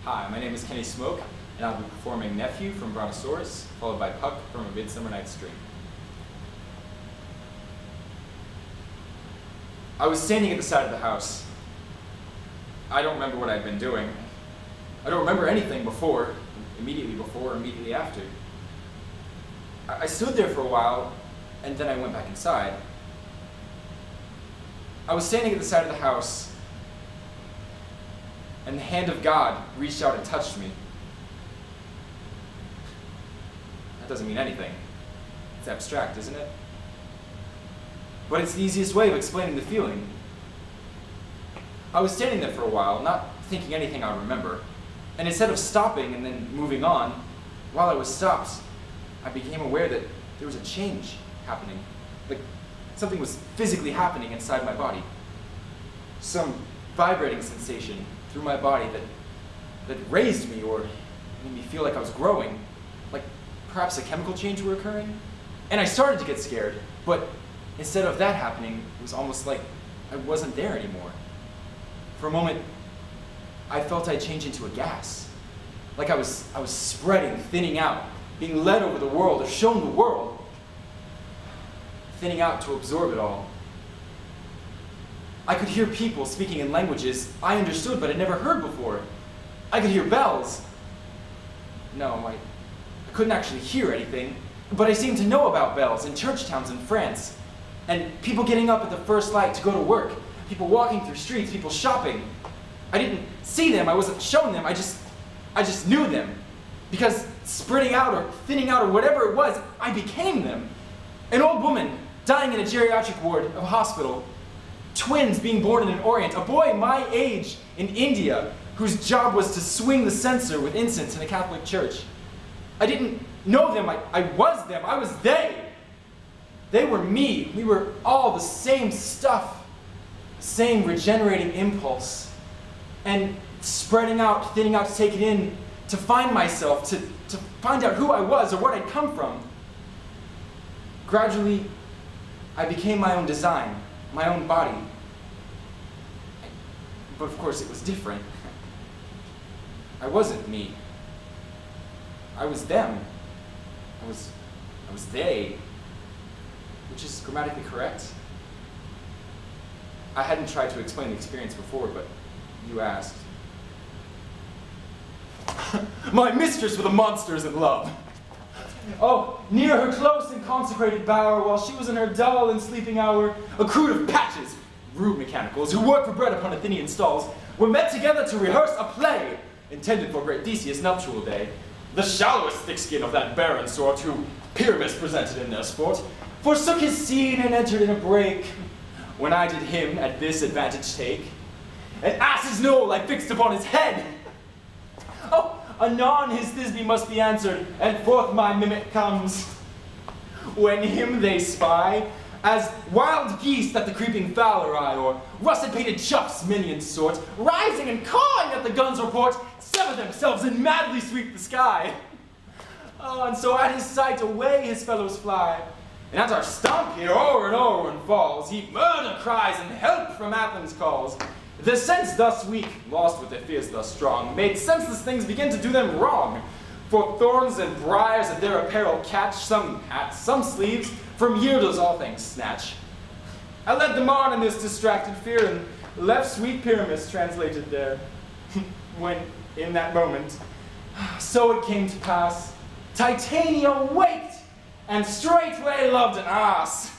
Hi, my name is Kenny Smoke, and I'll be performing Nephew from Brontosaurus, followed by Puck from A Midsummer Night's Dream. I was standing at the side of the house. I don't remember what I'd been doing. I don't remember anything before, or immediately after. I stood there for a while, and then I went back inside. I was standing at the side of the house, and the hand of God reached out and touched me. That doesn't mean anything. It's abstract, isn't it? But it's the easiest way of explaining the feeling. I was standing there for a while, not thinking anything I would remember, and instead of stopping and then moving on, while I was stopped, I became aware that there was a change happening. Like something was physically happening inside my body. Some vibrating sensation through my body that raised me or made me feel like I was growing, like perhaps a chemical change were occurring. And I started to get scared, but instead of that happening, it was almost like I wasn't there anymore. For a moment, I felt I'd change into a gas. Like I was spreading, thinning out, being led over the world or shown the world, thinning out to absorb it all. I could hear people speaking in languages I understood but had never heard before. I could hear bells. No, I couldn't actually hear anything, but I seemed to know about bells in church towns in France, and people getting up at the first light to go to work, people walking through streets, people shopping. I didn't see them, I wasn't shown them, I just knew them. Because spreading out or thinning out or whatever it was, I became them. An old woman dying in a geriatric ward of a hospital, twins being born in an Orient, a boy my age in India whose job was to swing the censer with incense in a Catholic church. I didn't know them, I was them, I was they. They were me. We were all the same stuff, same regenerating impulse. And spreading out, thinning out to take it in, to find myself, to find out who I was or where I'd come from. Gradually, I became my own design, my own body. But of course it was different. I wasn't me. I was them. I was they. Which is grammatically correct. I hadn't tried to explain the experience before, but you asked. My mistress with the monsters in love. Oh, near her close and consecrated bower, while she was in her dull and sleeping hour, a crew of patches, rude mechanicals, who worked for bread upon Athenian stalls, were met together to rehearse a play intended for great Theseus' nuptial day. The shallowest thick-skin of that barren sort, who Pyramus presented in their sport, forsook his scene and entered in a break, when I did him at this advantage take. An ass's knoll I fixed upon his head. Oh, anon his Thisbe must be answered, and forth my mimic comes. When him they spy, as wild geese that the creeping fowler eye, or russet-painted chuffs minion sort, rising and cawing at the gun's report, sever themselves and madly sweep the sky. Oh, and so at his sight away his fellows fly. And at our stump here, o'er and o'er and falls, he murder cries and help from Athens calls. Their sense thus weak, lost with their fears thus strong, made senseless things begin to do them wrong. For thorns and briars at their apparel catch, some hats, some sleeves, from here does all things snatch. I led them on in this distracted fear, and left sweet Pyramus translated there. When, in that moment, so it came to pass, Titania waked, and straightway loved an ass.